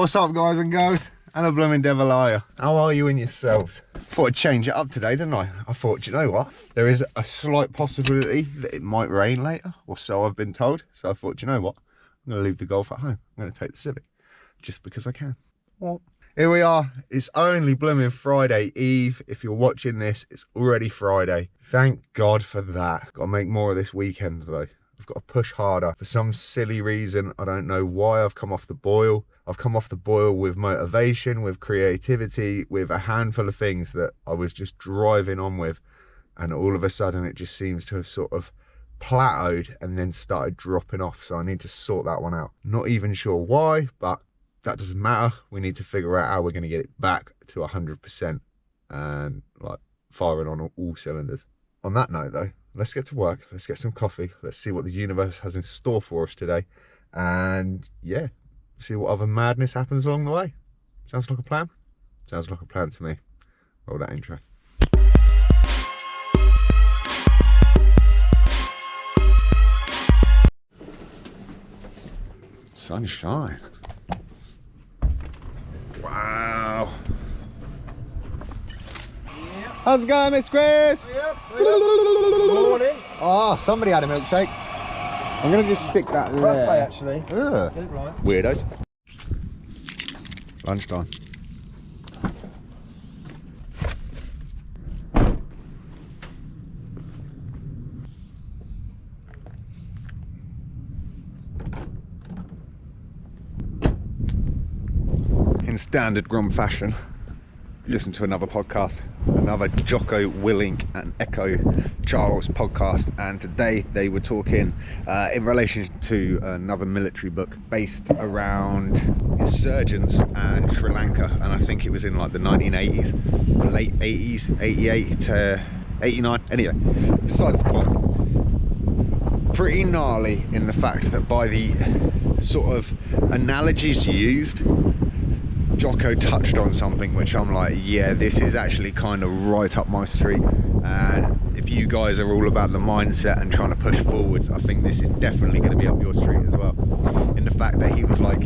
What's up, guys and girls? And a blooming devil are you? How are you in yourselves? Thought I'd change it up today, didn't I? I thought, you know what? There is a slight possibility that it might rain later, or so I've been told. So I thought, you know what? I'm going to leave the Golf at home. I'm going to take the Civic, just because I can. Well, here we are. It's only blooming Friday Eve. If you're watching this, it's already Friday. Thank God for that. Got to make more of this weekend, though. I've got to push harder. For some silly reason, I don't know why I've come off the boil. I've come off the boil with motivation, with creativity, with a handful of things that I was just driving on with. And all of a sudden, it just seems to have sort of plateaued and then started dropping off. So I need to sort that one out. Not even sure why, but that doesn't matter. We need to figure out how we're going to get it back to 100% and like firing on all cylinders. On that note, though, let's get to work. Let's get some coffee. Let's see what the universe has in store for us today. And yeah, see what other madness happens along the way. Sounds like a plan? Sounds like a plan to me. Roll that intro. Sunshine. Wow. How's it going, Miss Chris? Yep. Morning. Oh, somebody had a milkshake. I'm going to just stick that there. Birthday, actually. Ugh. Get it right. Weirdos. Lunchtime. In standard Grom fashion, listen to another podcast, another Jocko, Willink and Echo Charles podcast, and today they were talking in relation to another military book based around insurgents and Sri Lanka, and I think it was in like the 1980s, late 80s, 88 to 89. Anyway, besides the point, pretty gnarly in the fact that by the sort of analogies used, Jocko touched on something which I'm like, yeah, this is actually kind of right up my street. And if you guys are all about the mindset and trying to push forwards, I think this is definitely going to be up your street as well. In the fact that he was like,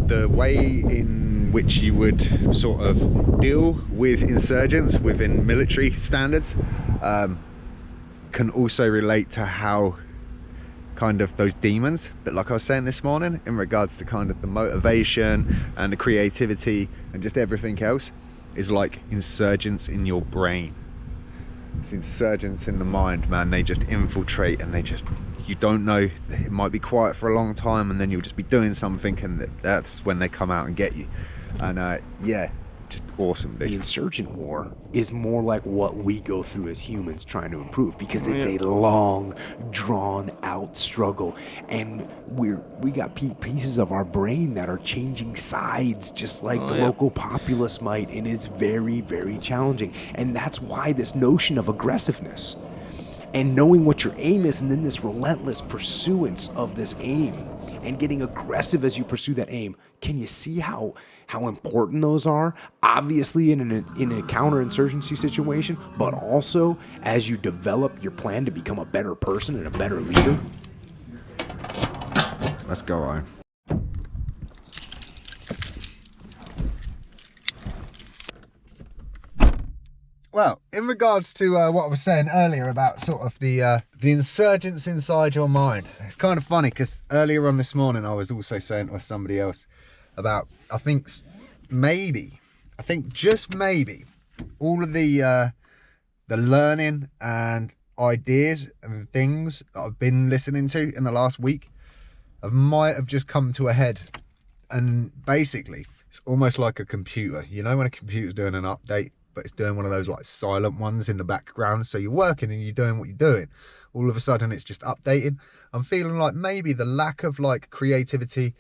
the way in which you would sort of deal with insurgents within military standards can also relate to how kind of those demons, but like I was saying this morning, in regards to kind of the motivation and the creativity and just everything else, is like insurgents in your brain. It's insurgents in the mind, man. They just infiltrate and they just, you don't know, it might be quiet for a long time and then you'll just be doing something and that's when they come out and get you. And yeah, just awesome, dude. The insurgent war is more like what we go through as humans trying to improve, because it's a long, drawn out struggle, and we got pieces of our brain that are changing sides just like the local populace might, and it's very, very challenging. And that's why this notion of aggressiveness and knowing what your aim is, and then this relentless pursuance of this aim and getting aggressive as you pursue that aim. Can you see how important those are? Obviously in a counterinsurgency situation, but also as you develop your plan to become a better person and a better leader. Let's go on. Well, in regards to what I was saying earlier about sort of the insurgents inside your mind, it's kind of funny because earlier on this morning I was also saying to somebody else about, I think just maybe all of the learning and ideas and things that I've been listening to in the last week might have just come to a head. And basically it's almost like a computer, you know, when a computer's doing an update, but it's doing one of those like silent ones in the background. So you're working and you're doing what you're doing. All of a sudden it's just updating. I'm feeling like maybe the lack of like creativity,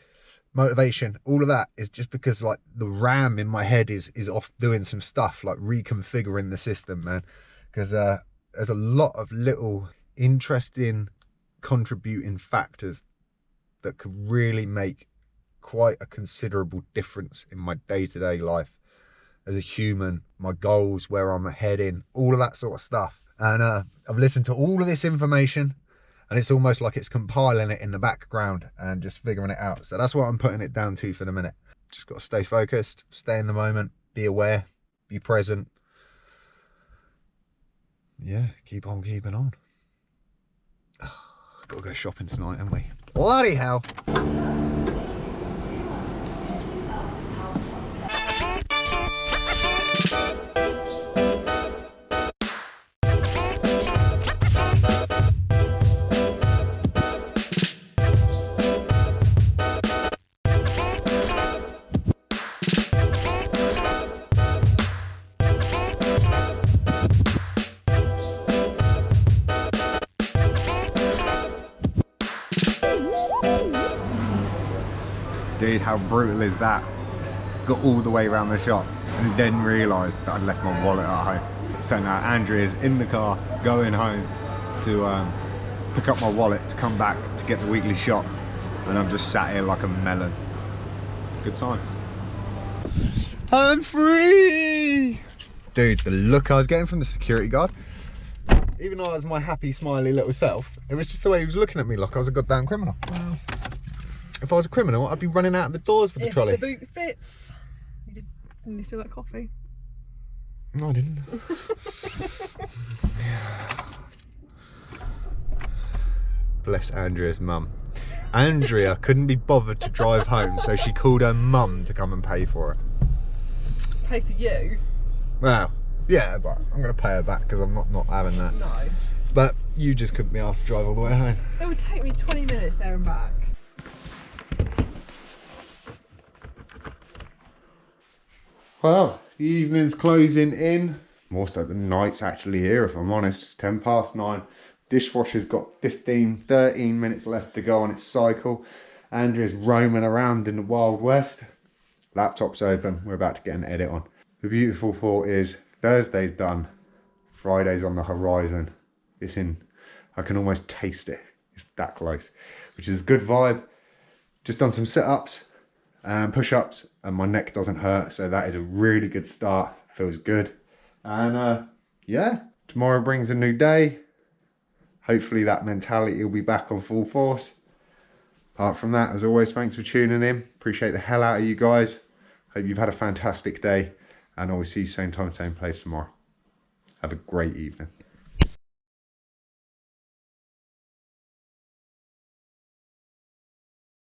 motivation, all of that is just because like the RAM in my head is off doing some stuff, like reconfiguring the system, man. Because there's a lot of little interesting contributing factors that could really make quite a considerable difference in my day-to-day life as a human, my goals, where I'm heading, all of that sort of stuff. And I've listened to all of this information and it's almost like it's compiling it in the background and just figuring it out. So that's what I'm putting it down to for the minute. Just got to stay focused, stay in the moment, be aware, be present. Yeah, keep on keeping on. Gotta go shopping tonight, haven't we? Bloody hell! Dude, how brutal is that? Got all the way around the shop and then realised that I'd left my wallet at home. So now Andrea's in the car going home to pick up my wallet to come back to get the weekly shop, and I'm just sat here like a melon. Good times. I'm free! Dude, the look I was getting from the security guard, even though I was my happy smiley little self, it was just the way he was looking at me like I was a goddamn criminal. Wow. If I was a criminal, I'd be running out of the doors with the trolley. If the boot fits. Didn't you steal that coffee? No, I didn't. Bless Andrea's mum. Andrea couldn't be bothered to drive home, so she called her mum to come and pay for it. Pay for you? Well, yeah, but I'm going to pay her back because I'm not having that. No. But you just couldn't be asked to drive all the way home. It would take me 20 minutes there and back. Well, the evening's closing in. More so the night's actually here, if I'm honest. It's 10 past 9. Dishwasher's got 13 minutes left to go on its cycle. Andrea's roaming around in the Wild West. Laptop's open. We're about to get an edit on. The beautiful thought is Thursday's done. Friday's on the horizon. It's in. I can almost taste it. It's that close, which is a good vibe. Just done some sit-ups and push-ups, and my neck doesn't hurt, so that is a really good start. Feels good. And yeah, tomorrow brings a new day. Hopefully that mentality will be back on full force. Apart from that, as always, thanks for tuning in. Appreciate the hell out of you guys. Hope you've had a fantastic day, and I will see you same time, same place tomorrow. Have a great evening.